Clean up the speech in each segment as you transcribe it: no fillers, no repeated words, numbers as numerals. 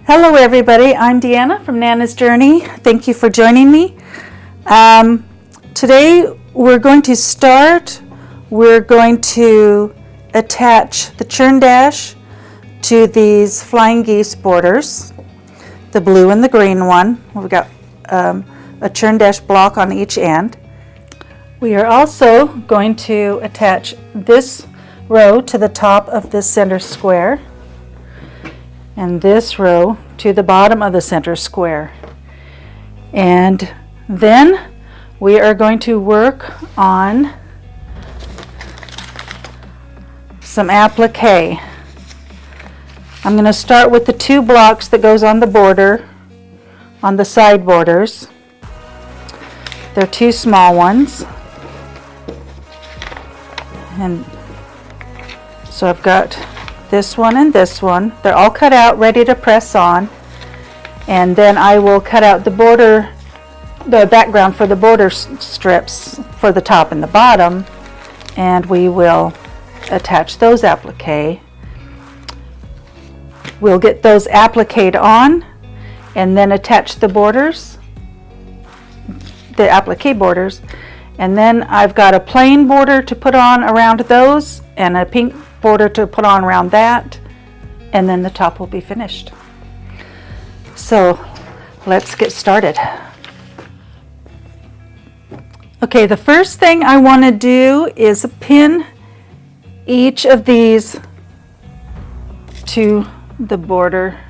Hello everybody, I'm Deanna from Nana's Journey. Thank you for joining me. Today we're going to attach the churn dash to these flying geese borders, the blue and the green one. We've got a churn dash block on each end. We are also going to attach this row to the top of this center square and this row to the bottom of the center square. And then we are going to work on some applique. I'm going to start with the two blocks that goes on the border, on the side borders. They're two small ones. And so I've got this one and this one. They're all cut out, ready to press on. And then I will cut out the border, the background for the border strips for the top and the bottom, and we will attach those applique. We'll get those appliqued on and then attach the borders, the applique borders, and then I've got a plain border to put on around those and a pink border to put on around that, and then the top will be finished. So let's get started. Okay, the first thing I want to do is pin each of these to the border.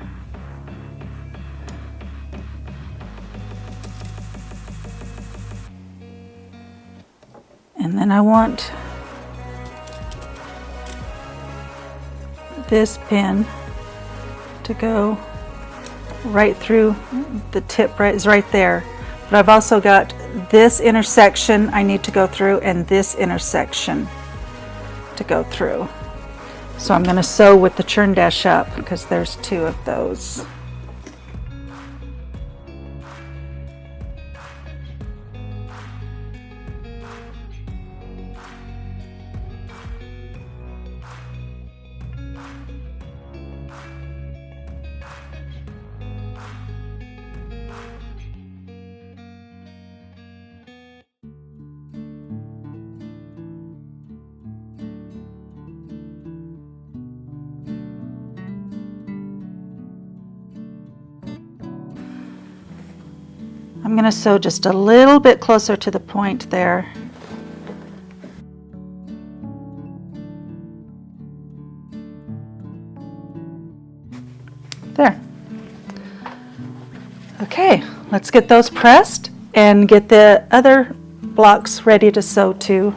And then I want this pin to go right through the tip, is right there. But I've also got this intersection I need to go through and this intersection to go through. So I'm going to sew with the churn dash up because there's two of those. I'm going to sew just a little bit closer to the point there. There. Okay, let's get those pressed and get the other blocks ready to sew to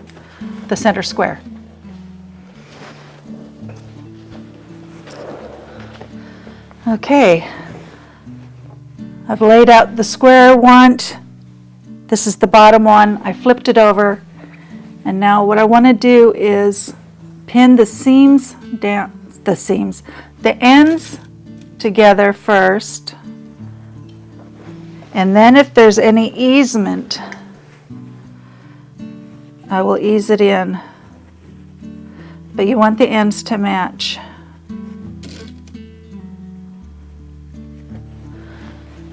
the center square. Okay. I've laid out the square one. This is the bottom one. I flipped it over. And now what I want to do is pin the seams down, the ends together first. And then if there's any easement, I will ease it in. But you want the ends to match.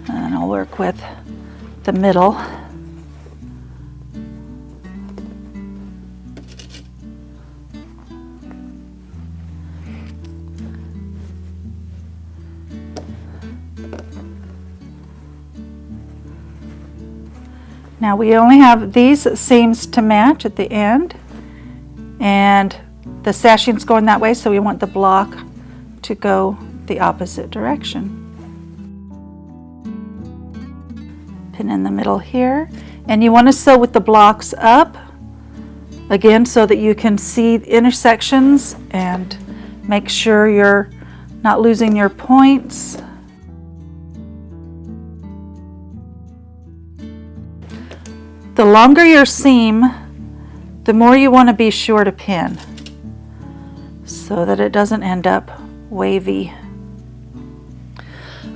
And I'll work with the middle. Now we only have these seams to match at the end, and the sashing's going that way, so we want the block to go the opposite direction. Pin in the middle here, and you want to sew with the blocks up again so that you can see the intersections and make sure you're not losing your points. The longer your seam, the more you want to be sure to pin so that it doesn't end up wavy.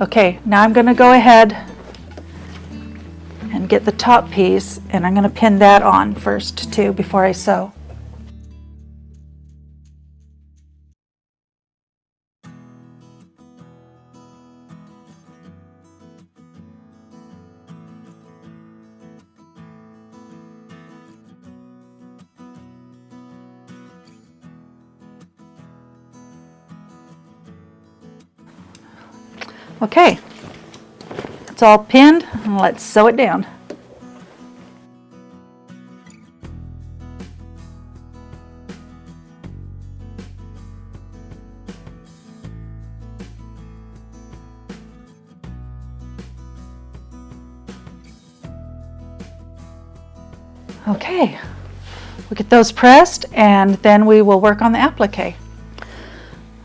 Okay, now I'm going to go ahead and get the top piece, and I'm going to pin that on first too before I sew. Okay, it's all pinned, and let's sew it down. Okay, we'll get those pressed and then we will work on the applique.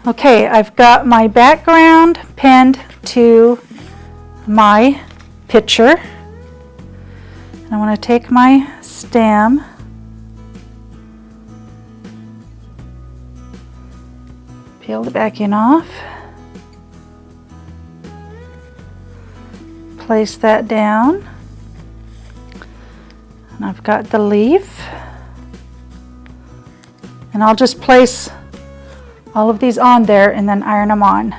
Okay, I've got my background pinned to my picture. I want to take my stem, peel the backing off, place that down. And I've got the leaf, and I'll just place all of these on there and then iron them on.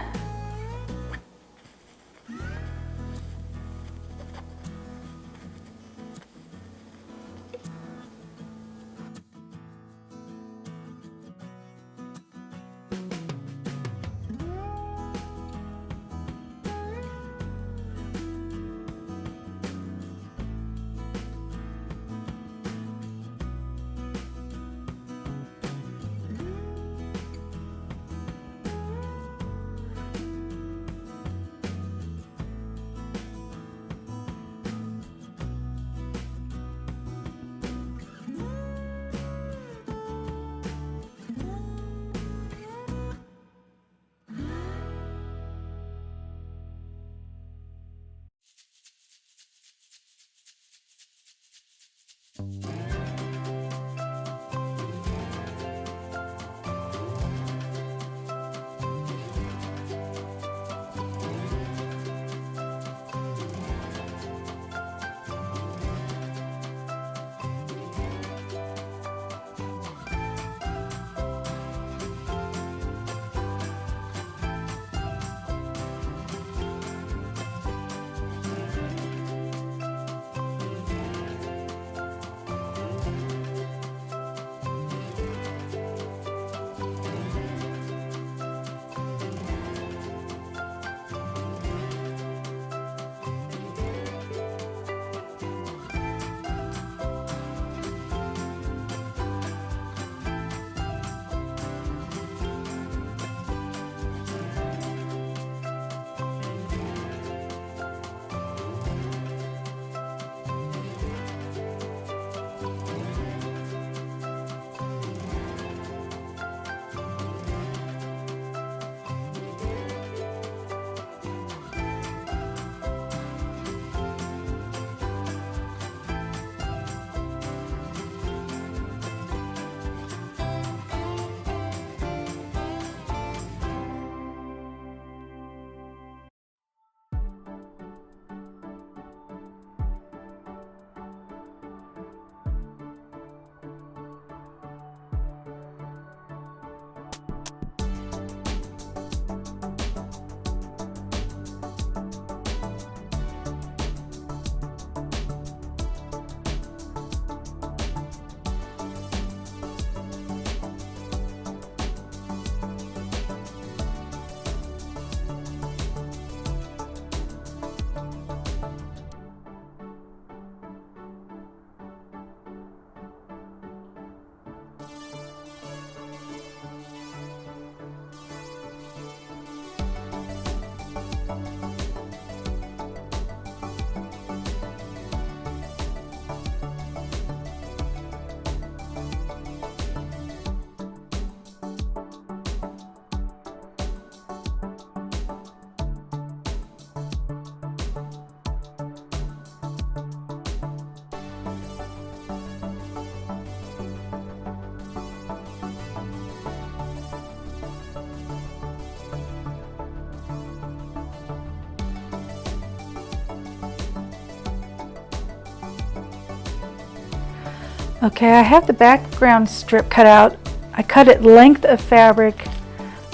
Okay, I have the background strip cut out. I cut it length of fabric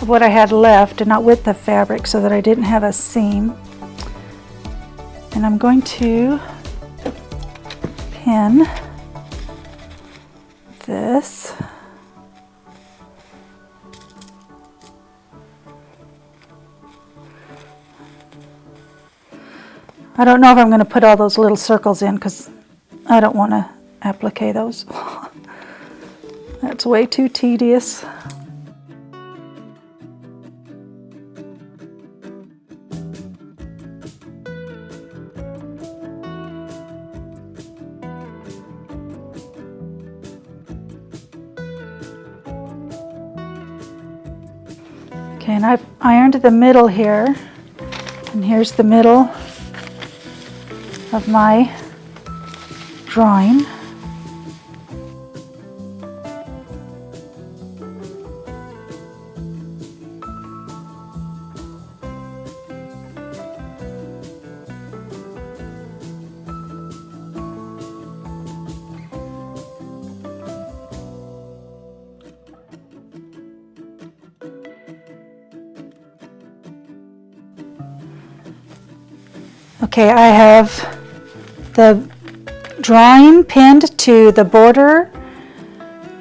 of what I had left and not width of fabric so that I didn't have a seam. And I'm going to pin this. I don't know if I'm going to put all those little circles in because I don't want to applique those. That's way too tedious. Okay, and I've ironed the middle here, and here's the middle of my drawing. Okay, I have the drawing pinned to the border,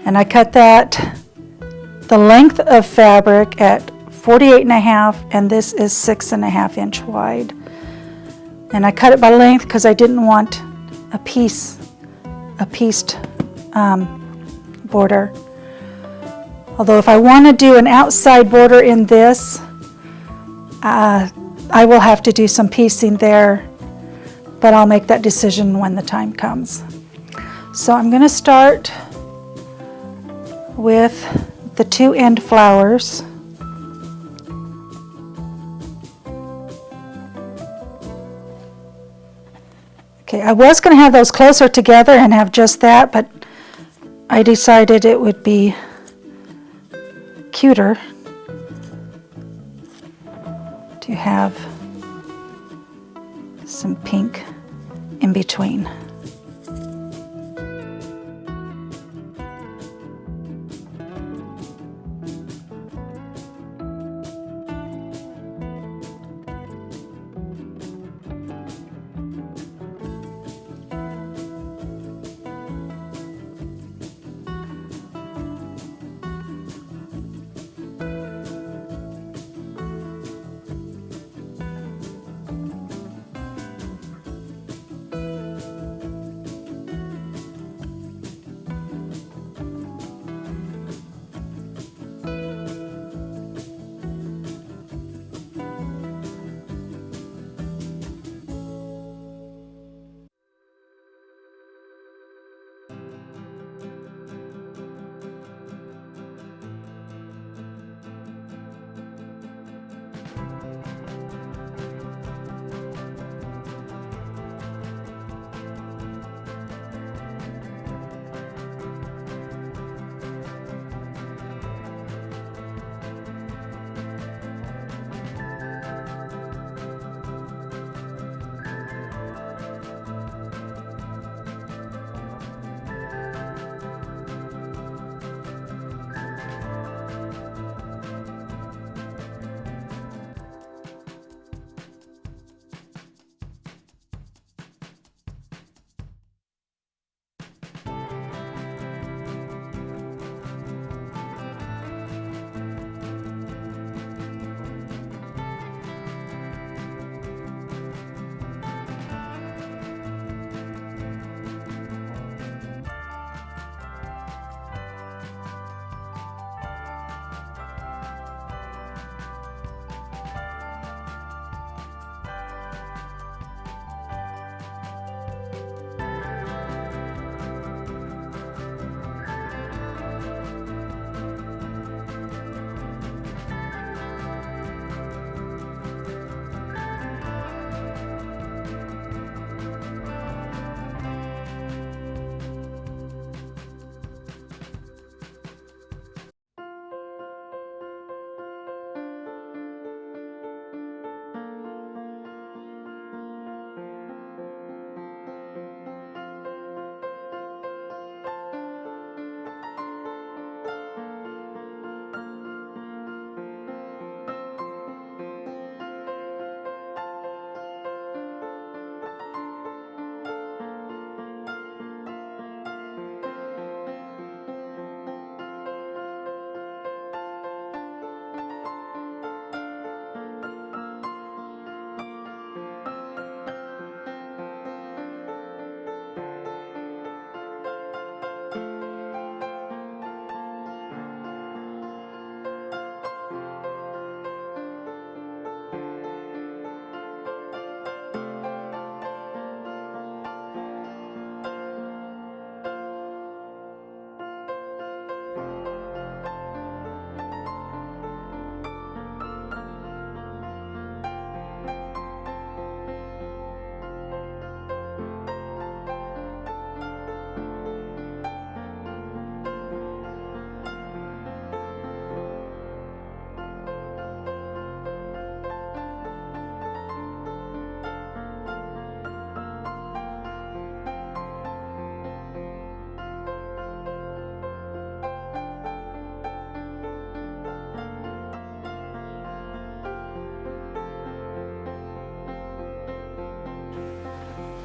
and I cut that the length of fabric at 48.5, and this is 6.5 inch wide. And I cut it by length because I didn't want a pieced border. Although if I want to do an outside border in this, I will have to do some piecing there, but I'll make that decision when the time comes. So I'm going to start with the two end flowers. Okay, I was going to have those closer together and have just that, but I decided it would be cuter to have some pink in between.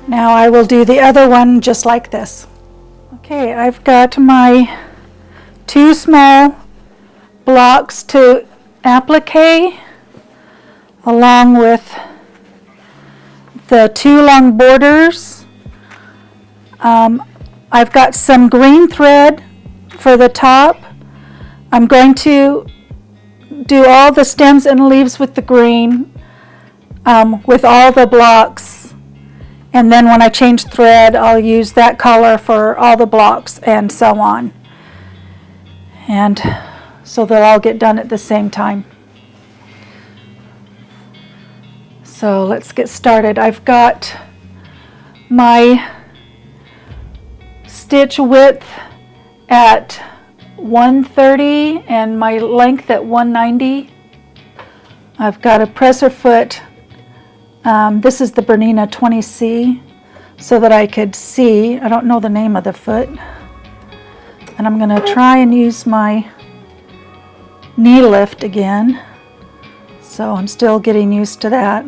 Now I will do the other one just like this. Okay, I've got my 2 small blocks to applique along with the 2 long borders. I've got some green thread for the top. I'm going to do all the stems and leaves with the green with all the blocks, and then when I change thread I'll use that color for all the blocks and so on, and so they'll all get done at the same time. So let's get started. I've got my stitch width at 130 and my length at 190. I've got a presser foot. This is the Denene 20C, so that I could see. I don't know the name of the foot. And I'm going to try and use my knee lift again. So I'm still getting used to that.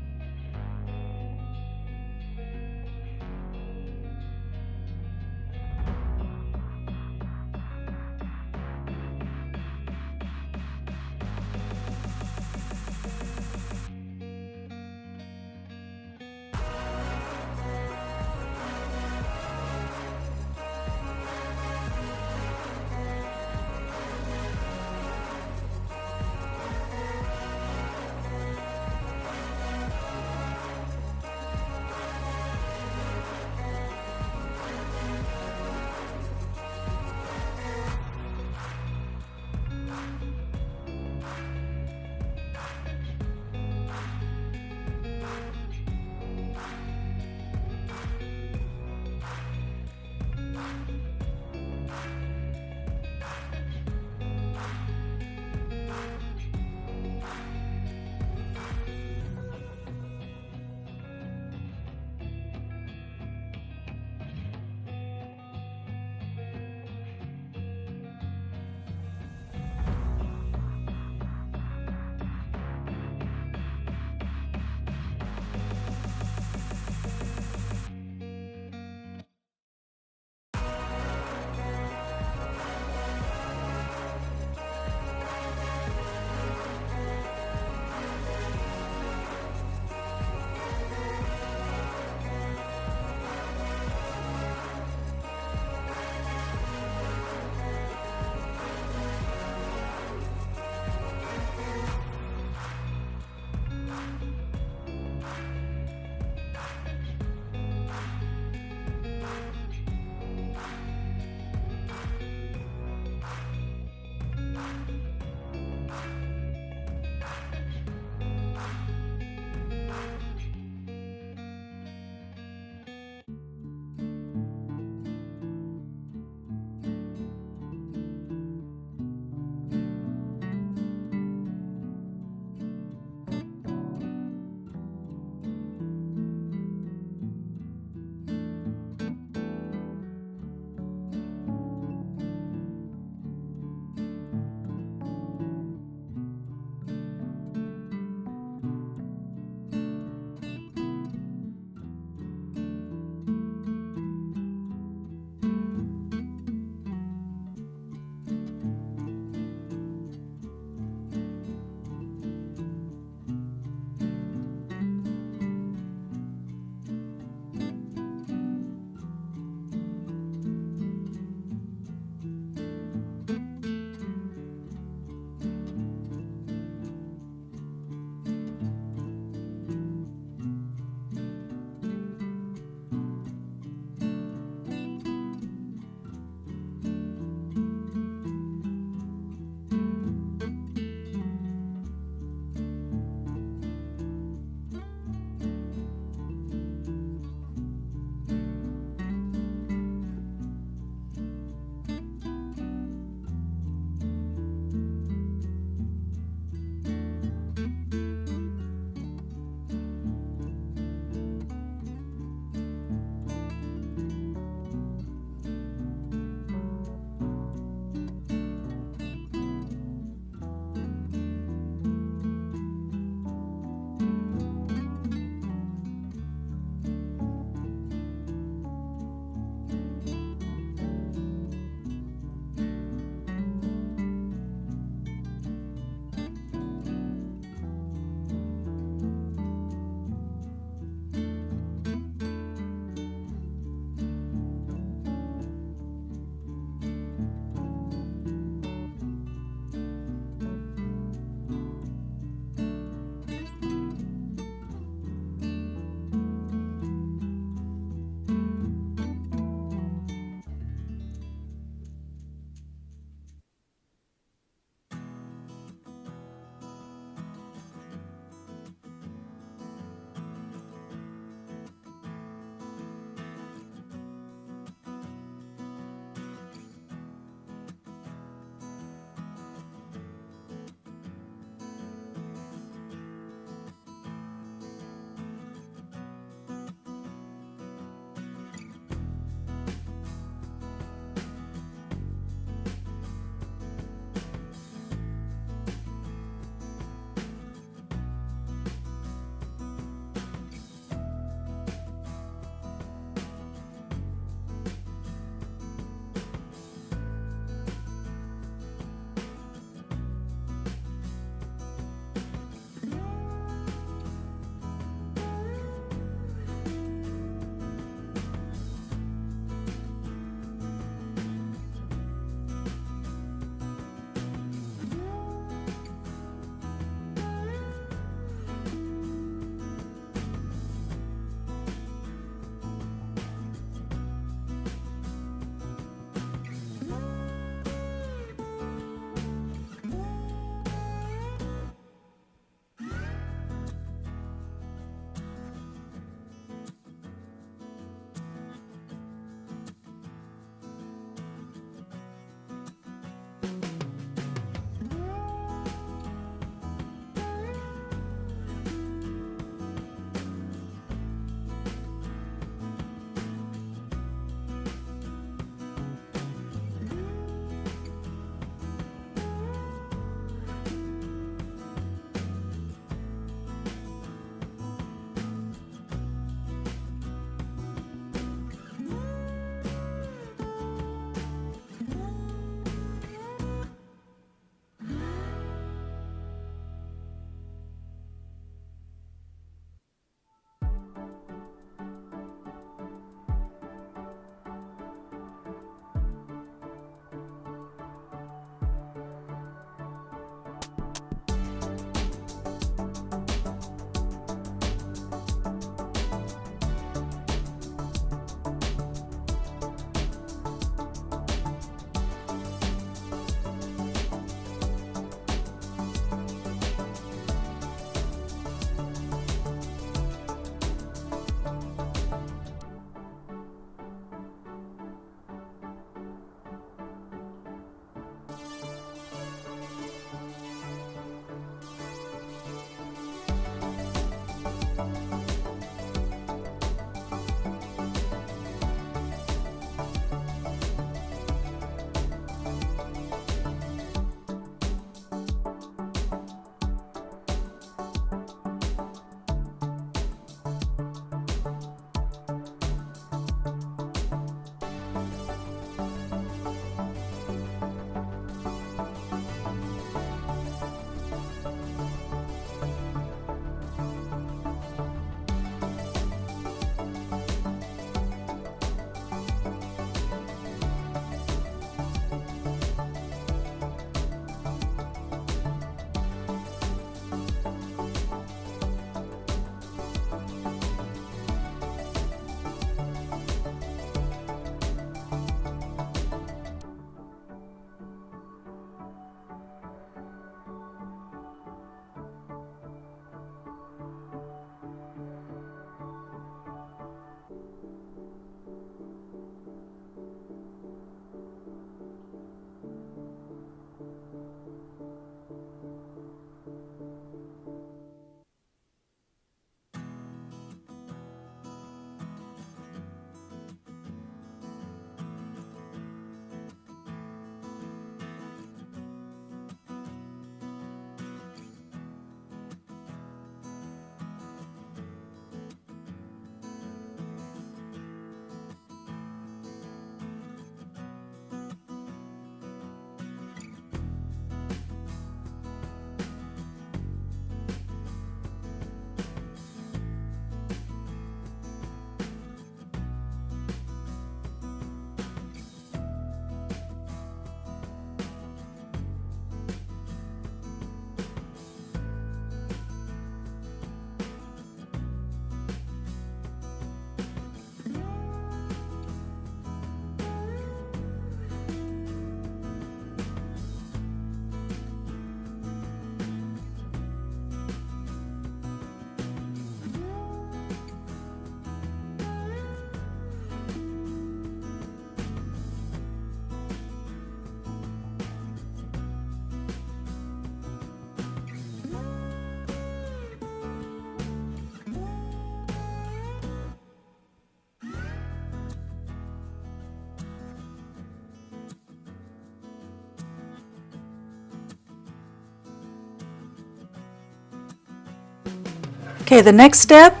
Okay, the next step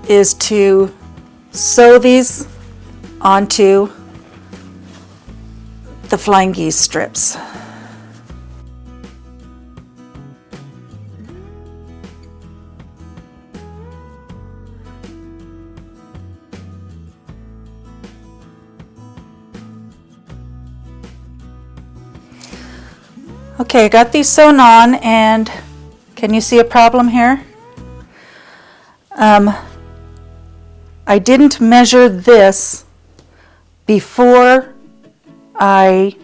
is to sew these onto the flying geese strips. Okay, I got these sewn on, and can you see a problem here? I didn't measure this before I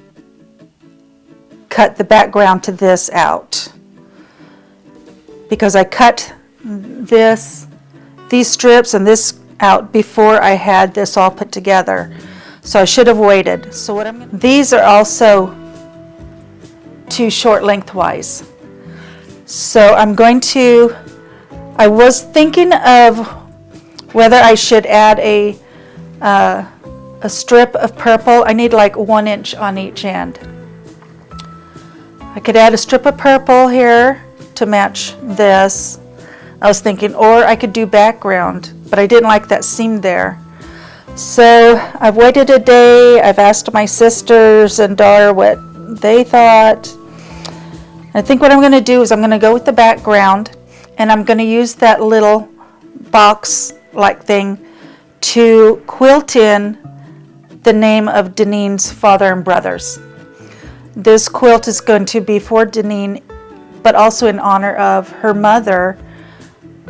cut the background to this out, because I cut these strips and this out before I had this all put together. So I should have waited. So these are also too short lengthwise. So I was thinking of whether I should add a strip of purple. I need like 1 inch on each end. I could add a strip of purple here to match this. I was thinking, or I could do background, but I didn't like that seam there. So I've waited a day. I've asked my sisters and daughter what they thought. I think what I'm going to do is I'm going to go with the background, and I'm going to use that little box-like thing to quilt in the name of Denene's father and brothers. This quilt is going to be for Denene, but also in honor of her mother,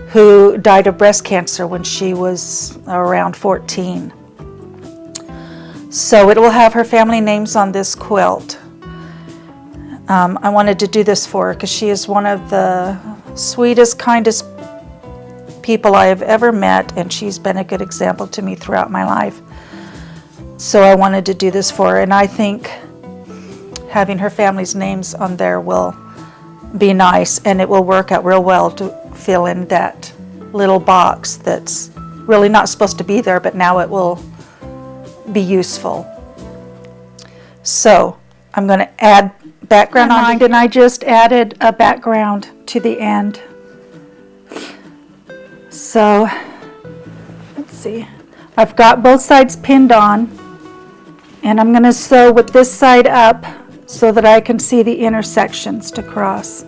who died of breast cancer when she was around 14. So it will have her family names on this quilt. I wanted to do this for her because she is one of the sweetest, kindest people I have ever met, and she's been a good example to me throughout my life. So I wanted to do this for her, and I think having her family's names on there will be nice, and it will work out real well to fill in that little box that's really not supposed to be there, but now it will be useful. So I'm going to add background on, and I just added a background to the end. So let's see, I've got both sides pinned on, and I'm going to sew with this side up so that I can see the intersections to cross.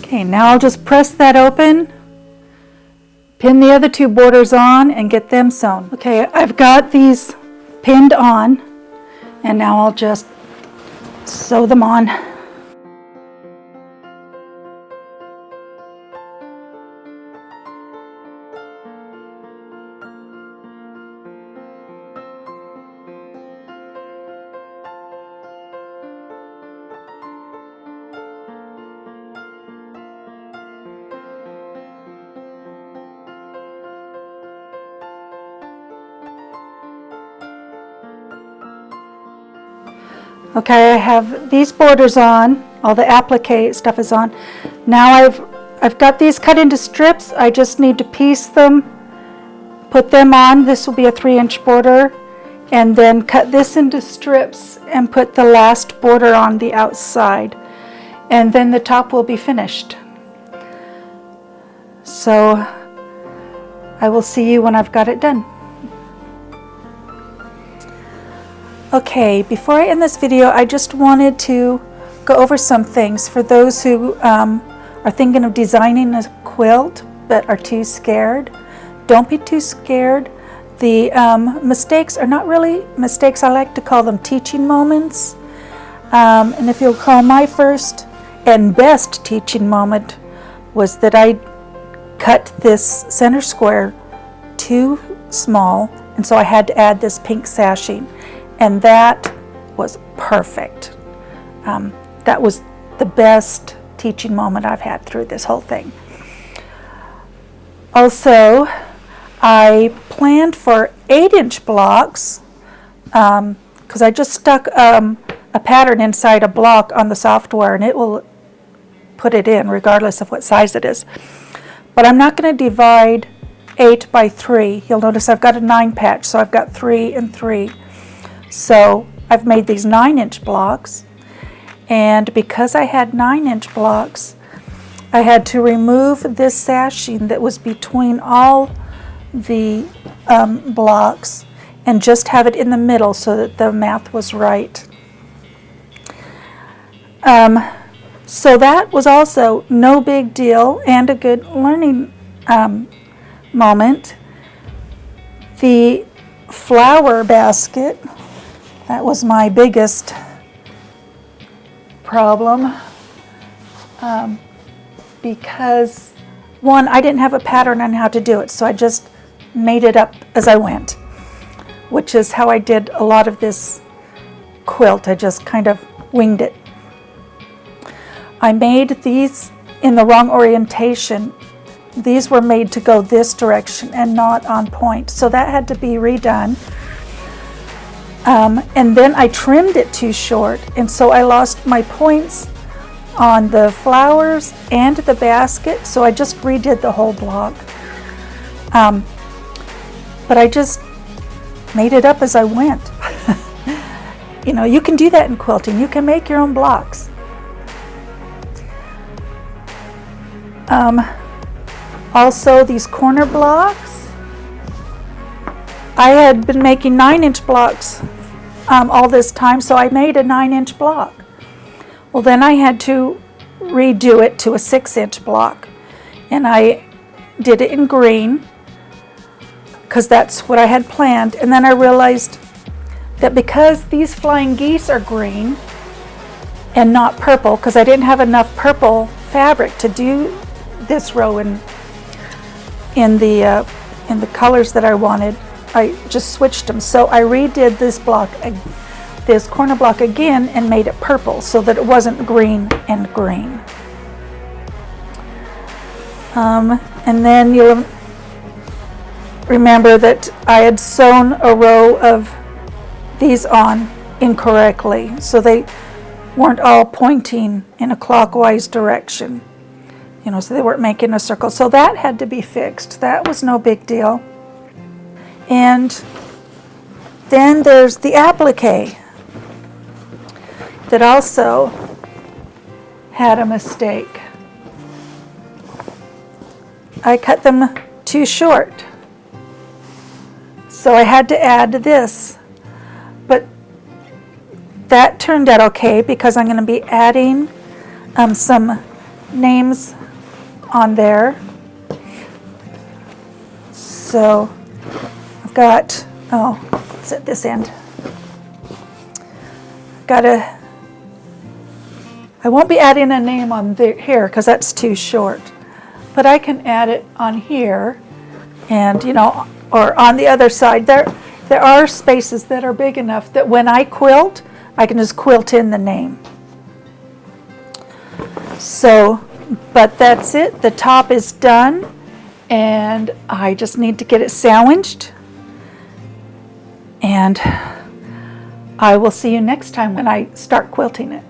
Okay, now I'll just press that open, pin the other two borders on, and get them sewn. Okay, I've got these pinned on, and now I'll just sew them on. Okay, I have these borders on, all the applique stuff is on. Now I've got these cut into strips. I just need to piece them, put them on. This will be a 3-inch border, and then cut this into strips and put the last border on the outside. And then the top will be finished. So I will see you when I've got it done. Okay, before I end this video, I just wanted to go over some things for those who are thinking of designing a quilt but are too scared. Don't be too scared. The mistakes are not really mistakes. I like to call them teaching moments. And if you'll recall, my first and best teaching moment was that I cut this center square too small, and so I had to add this pink sashing. And that was perfect. That was the best teaching moment I've had through this whole thing. Also, I planned for 8-inch blocks because I just stuck a pattern inside a block on the software, and it will put it in regardless of what size it is. But I'm not going to divide 8 by 3. You'll notice I've got a 9 patch, so I've got 3 and 3. So I've made these 9-inch blocks, and because I had 9-inch blocks, I had to remove this sashing that was between all the blocks and just have it in the middle so that the math was right. So that was also no big deal and a good learning moment. The flower basket, that was my biggest problem because, one, I didn't have a pattern on how to do it, so I just made it up as I went, which is how I did a lot of this quilt. I just kind of winged it. I made these in the wrong orientation. These were made to go this direction and not on point, so that had to be redone. And then I trimmed it too short, and so I lost my points on the flowers and the basket, so I just redid the whole block. But I just made it up as I went. You know, you can do that in quilting. You can make your own blocks. Also, these corner blocks, I had been making 9-inch blocks all this time, so I made a 9-inch block. Well, then I had to redo it to a 6-inch block, and I did it in green because that's what I had planned. And then I realized that because these flying geese are green and not purple, because I didn't have enough purple fabric to do this row in the colors that I wanted, I just switched them. So I redid this block, this corner block again, and made it purple so that it wasn't green and green. And then you'll remember that I had sewn a row of these on incorrectly, so they weren't all pointing in a clockwise direction. You know, so they weren't making a circle. So that had to be fixed. That was no big deal. And then there's the applique that also had a mistake. I cut them too short. So I had to add this. But that turned out okay because I'm going to be adding some names on there. So I've got, it's at this end. I won't be adding a name on here because that's too short, but I can add it on here, and or on the other side. There are spaces that are big enough that when I quilt, I can just quilt in the name. So, but that's it. The top is done, and I just need to get it sandwiched. And I will see you next time when I start quilting it.